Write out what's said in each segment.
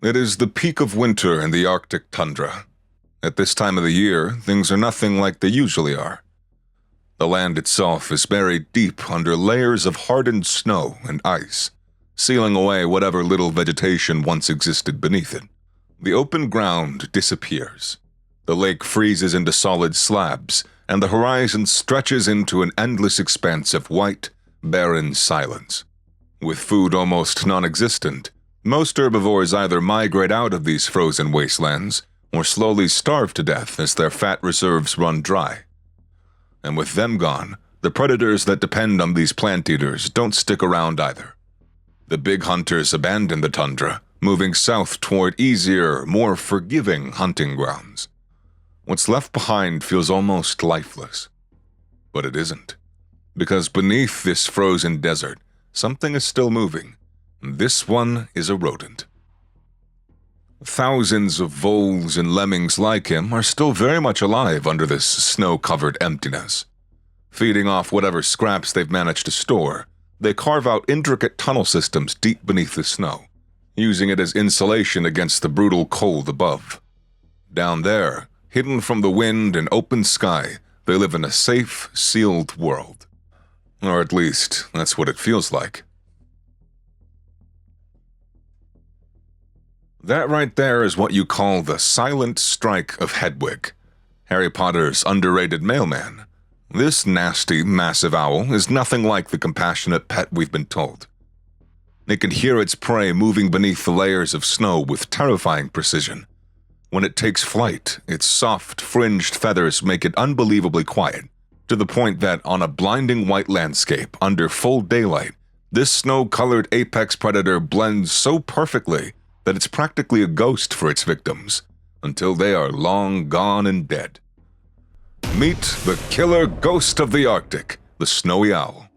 It is the peak of winter in the Arctic tundra. At this time of the year, things are nothing like they usually are. The land itself is buried deep under layers of hardened snow and ice, sealing away whatever little vegetation once existed beneath it. The open ground disappears. The lake freezes into solid slabs, and the horizon stretches into an endless expanse of white, barren silence. With food almost non-existent, most herbivores either migrate out of these frozen wastelands or slowly starve to death as their fat reserves run dry. And with them gone, the predators that depend on these plant eaters don't stick around either. The big hunters abandon the tundra, moving south toward easier, more forgiving hunting grounds. What's left behind feels almost lifeless. But it isn't. Because beneath this frozen desert, something is still moving. This one is a rodent. Thousands of voles and lemmings like him are still very much alive under this snow-covered emptiness. Feeding off whatever scraps they've managed to store, they carve out intricate tunnel systems deep beneath the snow, using it as insulation against the brutal cold above. Down there, hidden from the wind and open sky, they live in a safe, sealed world. Or at least, that's what it feels like. That right there is what you call the silent strike of Hedwig, Harry Potter's underrated mailman. This nasty, massive owl is nothing like the compassionate pet we've been told. It can hear its prey moving beneath the layers of snow with terrifying precision. When it takes flight, its soft, fringed feathers make it unbelievably quiet, to the point that on a blinding white landscape under full daylight, this snow-colored apex predator blends so perfectly that it's practically a ghost for its victims, until they are long gone and dead. Meet the killer ghost of the Arctic, the snowy owl.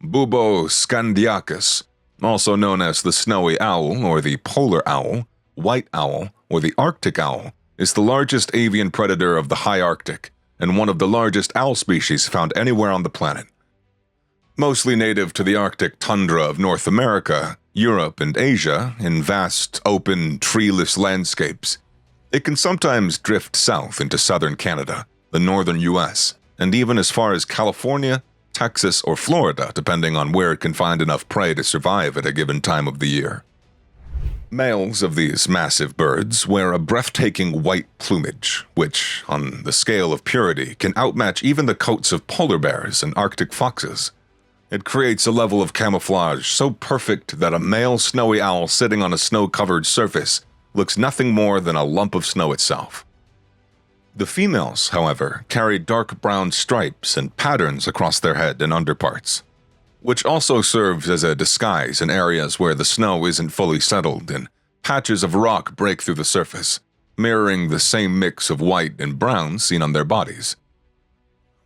Bubo scandiacus, also known as the snowy owl or the polar owl, white owl, or the Arctic owl, is the largest avian predator of the high Arctic and one of the largest owl species found anywhere on the planet. Mostly native to the Arctic tundra of North America, Europe, and Asia, in vast, open, treeless landscapes, it can sometimes drift south into southern Canada, the northern US, and even as far as California, Texas, or Florida, depending on where it can find enough prey to survive at a given time of the year. Males of these massive birds wear a breathtaking white plumage, which, on the scale of purity, can outmatch even the coats of polar bears and Arctic foxes. It creates a level of camouflage so perfect that a male snowy owl sitting on a snow-covered surface looks nothing more than a lump of snow itself. The females, however, carry dark brown stripes and patterns across their head and underparts, which also serves as a disguise in areas where the snow isn't fully settled and patches of rock break through the surface, mirroring the same mix of white and brown seen on their bodies.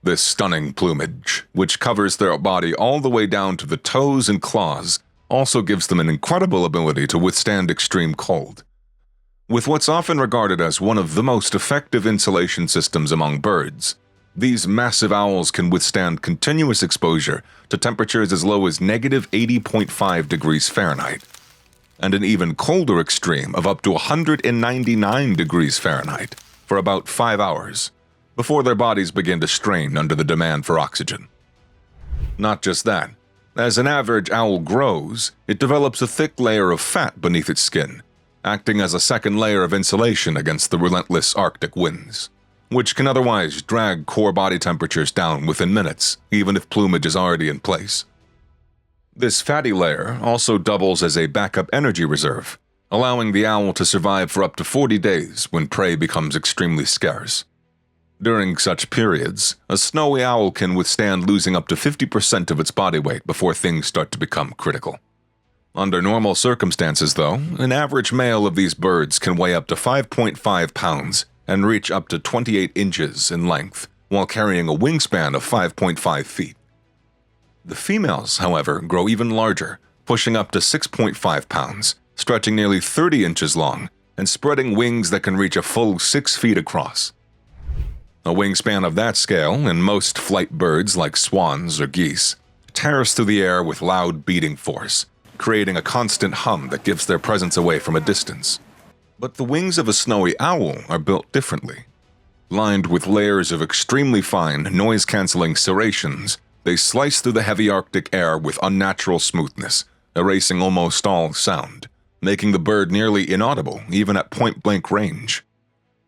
This stunning plumage, which covers their body all the way down to the toes and claws, also gives them an incredible ability to withstand extreme cold. With what's often regarded as one of the most effective insulation systems among birds, these massive owls can withstand continuous exposure to temperatures as low as negative 80.5 degrees Fahrenheit, and an even colder extreme of up to 199 degrees Fahrenheit for about 5 hours, before their bodies begin to strain under the demand for oxygen. Not just that, as an average owl grows, it develops a thick layer of fat beneath its skin, acting as a second layer of insulation against the relentless Arctic winds, which can otherwise drag core body temperatures down within minutes, even if plumage is already in place. This fatty layer also doubles as a backup energy reserve, allowing the owl to survive for up to 40 days when prey becomes extremely scarce. During such periods, a snowy owl can withstand losing up to 50% of its body weight before things start to become critical. Under normal circumstances, though, an average male of these birds can weigh up to 5.5 pounds and reach up to 28 inches in length, while carrying a wingspan of 5.5 feet. The females, however, grow even larger, pushing up to 6.5 pounds, stretching nearly 30 inches long, and spreading wings that can reach a full 6 feet across. A wingspan of that scale, in most flight birds like swans or geese, tears through the air with loud beating force, creating a constant hum that gives their presence away from a distance. But the wings of a snowy owl are built differently. Lined with layers of extremely fine, noise-canceling serrations, they slice through the heavy Arctic air with unnatural smoothness, erasing almost all sound, making the bird nearly inaudible even at point-blank range.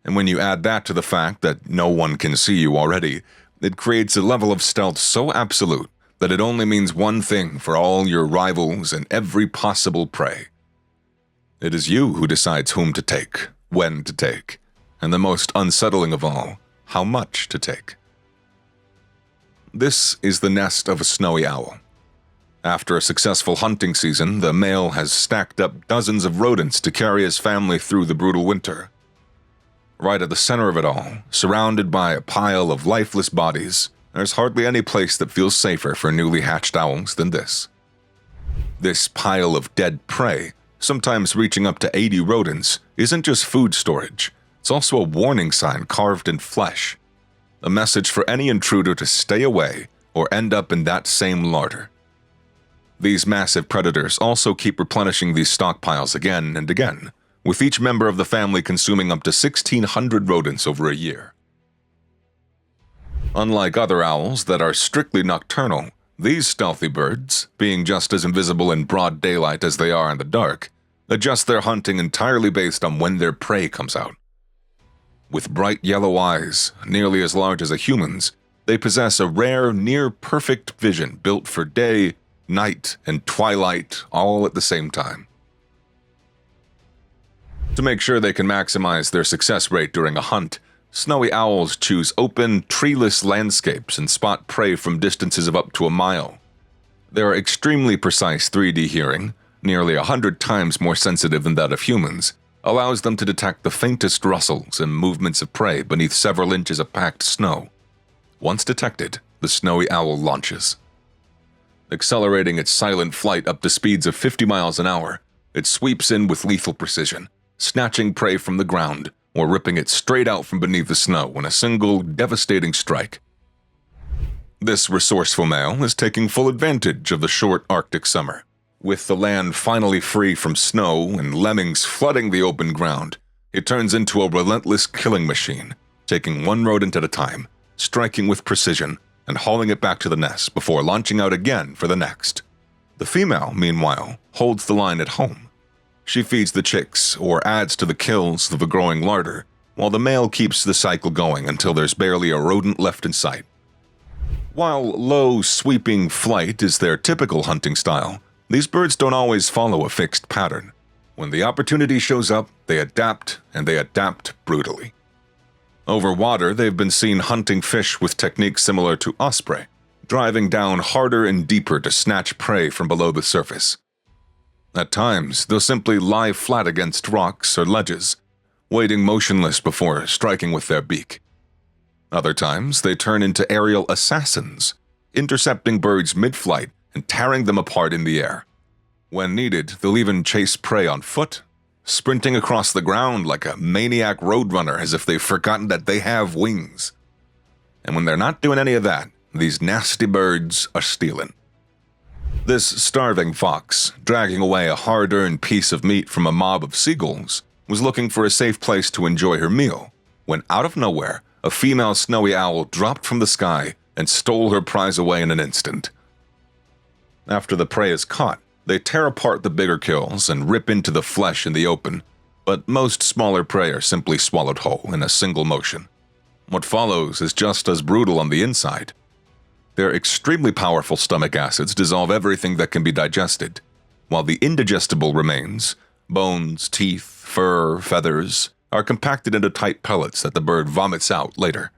And when you add that to the fact that no one can see you already, it creates a level of stealth so absolute that it only means one thing for all your rivals and every possible prey. It is you who decides whom to take, when to take, and the most unsettling of all, how much to take. This is the nest of a snowy owl. After a successful hunting season, the male has stacked up dozens of rodents to carry his family through the brutal winter. Right at the center of it all, surrounded by a pile of lifeless bodies, there's hardly any place that feels safer for newly hatched owls than this. This pile of dead prey, sometimes reaching up to 80 rodents, isn't just food storage, it's also a warning sign carved in flesh. A message for any intruder to stay away or end up in that same larder. These massive predators also keep replenishing these stockpiles again and again, with each member of the family consuming up to 1,600 rodents over a year. Unlike other owls that are strictly nocturnal, these stealthy birds, being just as invisible in broad daylight as they are in the dark, adjust their hunting entirely based on when their prey comes out. With bright yellow eyes, nearly as large as a human's, they possess a rare, near-perfect vision built for day, night, and twilight all at the same time. To make sure they can maximize their success rate during a hunt, snowy owls choose open, treeless landscapes and spot prey from distances of up to a mile. Their extremely precise 3D hearing, nearly 100 times more sensitive than that of humans, allows them to detect the faintest rustles and movements of prey beneath several inches of packed snow. Once detected, the snowy owl launches. Accelerating its silent flight up to speeds of 50 miles an hour, it sweeps in with lethal precision, snatching prey from the ground or ripping it straight out from beneath the snow in a single, devastating strike. This resourceful male is taking full advantage of the short Arctic summer. With the land finally free from snow and lemmings flooding the open ground, it turns into a relentless killing machine, taking one rodent at a time, striking with precision, and hauling it back to the nest before launching out again for the next. The female, meanwhile, holds the line at home. She feeds the chicks or adds to the kills of the growing larder, while the male keeps the cycle going until there's barely a rodent left in sight. While low, sweeping flight is their typical hunting style, these birds don't always follow a fixed pattern. When the opportunity shows up, they adapt, and they adapt brutally. Over water, they've been seen hunting fish with techniques similar to osprey, driving down harder and deeper to snatch prey from below the surface. At times, they'll simply lie flat against rocks or ledges, waiting motionless before striking with their beak. Other times, they turn into aerial assassins, intercepting birds mid-flight and tearing them apart in the air. When needed, they'll even chase prey on foot, sprinting across the ground like a maniac roadrunner as if they've forgotten that they have wings. And when they're not doing any of that, these nasty birds are stealing. This starving fox, dragging away a hard-earned piece of meat from a mob of seagulls, was looking for a safe place to enjoy her meal, when out of nowhere, a female snowy owl dropped from the sky and stole her prize away in an instant. After the prey is caught, they tear apart the bigger kills and rip into the flesh in the open, but most smaller prey are simply swallowed whole in a single motion. What follows is just as brutal on the inside. Their extremely powerful stomach acids dissolve everything that can be digested, while the indigestible remains, bones, teeth, fur, feathers, are compacted into tight pellets that the bird vomits out later.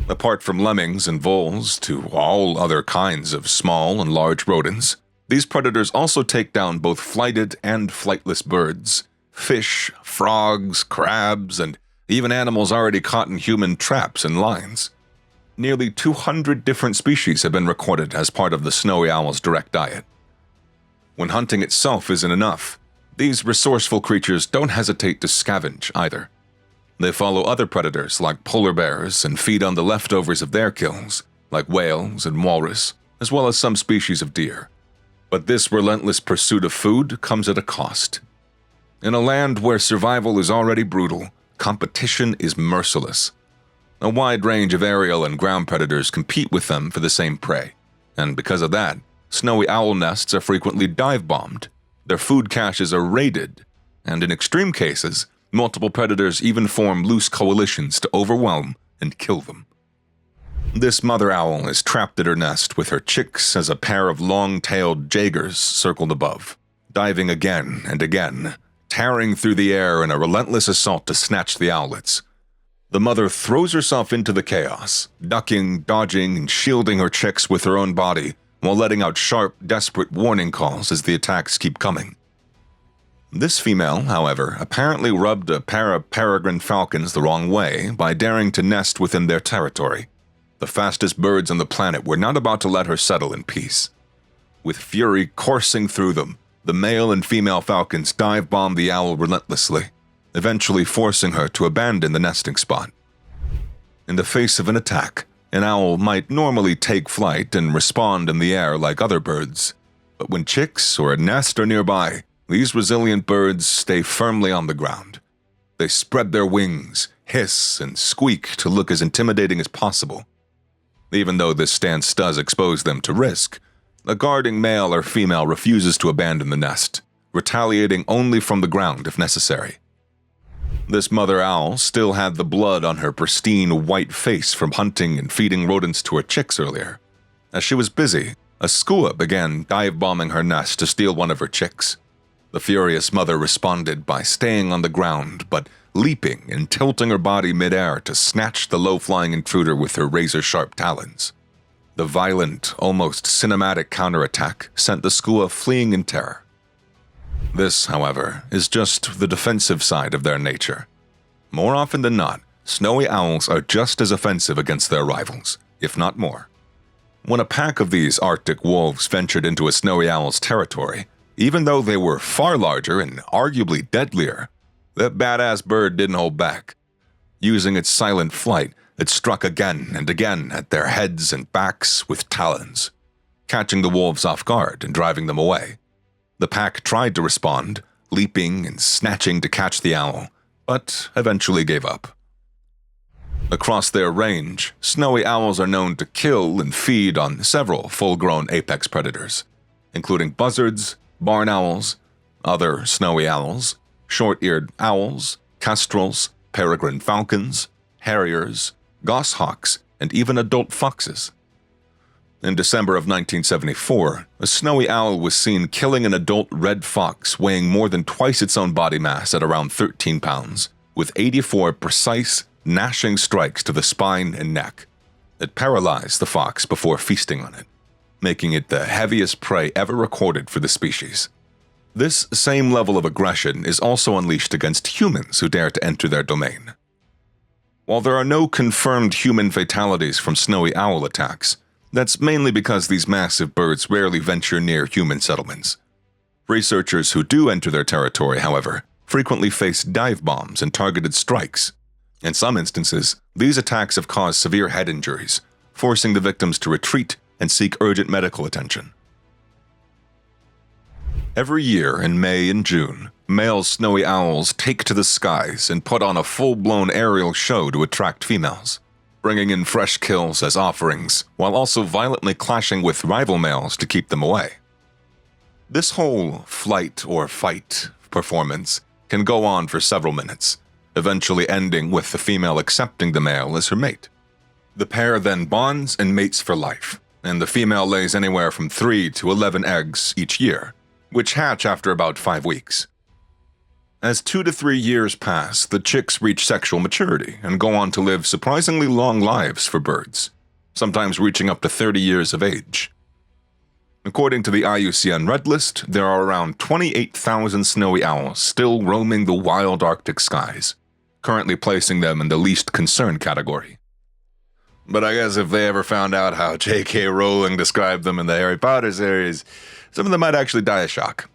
Apart from lemmings and voles to all other kinds of small and large rodents, these predators also take down both flighted and flightless birds, fish, frogs, crabs, and even animals already caught in human traps and lines. Nearly 200 different species have been recorded as part of the snowy owl's direct diet. When hunting itself isn't enough, these resourceful creatures don't hesitate to scavenge either. They follow other predators like polar bears and feed on the leftovers of their kills, like whales and walrus, as well as some species of deer. But this relentless pursuit of food comes at a cost. In a land where survival is already brutal, competition is merciless. A wide range of aerial and ground predators compete with them for the same prey, and because of that, snowy owl nests are frequently dive-bombed, their food caches are raided, and in extreme cases, multiple predators even form loose coalitions to overwhelm and kill them. This mother owl is trapped at her nest with her chicks as a pair of long-tailed jaegers circled above, diving again and again, tearing through the air in a relentless assault to snatch the owlets. The mother throws herself into the chaos, ducking, dodging, and shielding her chicks with her own body, while letting out sharp, desperate warning calls as the attacks keep coming. This female, however, apparently rubbed a pair of peregrine falcons the wrong way by daring to nest within their territory. The fastest birds on the planet were not about to let her settle in peace. With fury coursing through them, the male and female falcons dive-bombed the owl relentlessly, eventually forcing her to abandon the nesting spot. In the face of an attack, an owl might normally take flight and respond in the air like other birds, but when chicks or a nest are nearby, these resilient birds stay firmly on the ground. They spread their wings, hiss, and squeak to look as intimidating as possible. Even though this stance does expose them to risk, a guarding male or female refuses to abandon the nest, retaliating only from the ground if necessary. This mother owl still had the blood on her pristine white face from hunting and feeding rodents to her chicks earlier. As she was busy, a skua began dive-bombing her nest to steal one of her chicks. The furious mother responded by staying on the ground, but leaping and tilting her body midair to snatch the low-flying intruder with her razor-sharp talons. The violent, almost cinematic counterattack sent the skua fleeing in terror. This, however, is just the defensive side of their nature. More often than not, snowy owls are just as offensive against their rivals, if not more. When a pack of these Arctic wolves ventured into a snowy owl's territory, even though they were far larger and arguably deadlier, that badass bird didn't hold back. Using its silent flight, it struck again and again at their heads and backs with talons, catching the wolves off guard and driving them away. The pack tried to respond, leaping and snatching to catch the owl, but eventually gave up. Across their range, snowy owls are known to kill and feed on several full-grown apex predators, including buzzards, barn owls, other snowy owls, short-eared owls, kestrels, peregrine falcons, harriers, goshawks, and even adult foxes. In December of 1974, a snowy owl was seen killing an adult red fox weighing more than twice its own body mass at around 13 pounds, with 84 precise, gnashing strikes to the spine and neck. It paralyzed the fox before feasting on it, making it the heaviest prey ever recorded for the species. This same level of aggression is also unleashed against humans who dare to enter their domain. While there are no confirmed human fatalities from snowy owl attacks, that's mainly because these massive birds rarely venture near human settlements. Researchers who do enter their territory, however, frequently face dive bombs and targeted strikes. In some instances, these attacks have caused severe head injuries, forcing the victims to retreat and seek urgent medical attention. Every year in May and June, male snowy owls take to the skies and put on a full-blown aerial show to attract females, bringing in fresh kills as offerings, while also violently clashing with rival males to keep them away. This whole flight or fight performance can go on for several minutes, eventually ending with the female accepting the male as her mate. The pair then bonds and mates for life, and the female lays anywhere from 3 to 11 eggs each year, which hatch after about 5 weeks. As 2 to 3 years pass, the chicks reach sexual maturity and go on to live surprisingly long lives for birds, sometimes reaching up to 30 years of age. According to the IUCN Red List, there are around 28,000 snowy owls still roaming the wild Arctic skies, currently placing them in the least concerned category. But I guess if they ever found out how J.K. Rowling described them in the Harry Potter series, some of them might actually die of shock.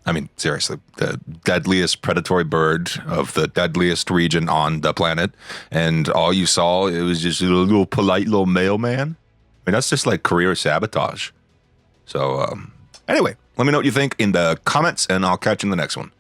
I mean, seriously, the deadliest predatory bird of the deadliest region on the planet, and all you saw, it was just a little polite little mailman. I mean, that's just like career sabotage. So, anyway, let me know what you think in the comments, and I'll catch you in the next one.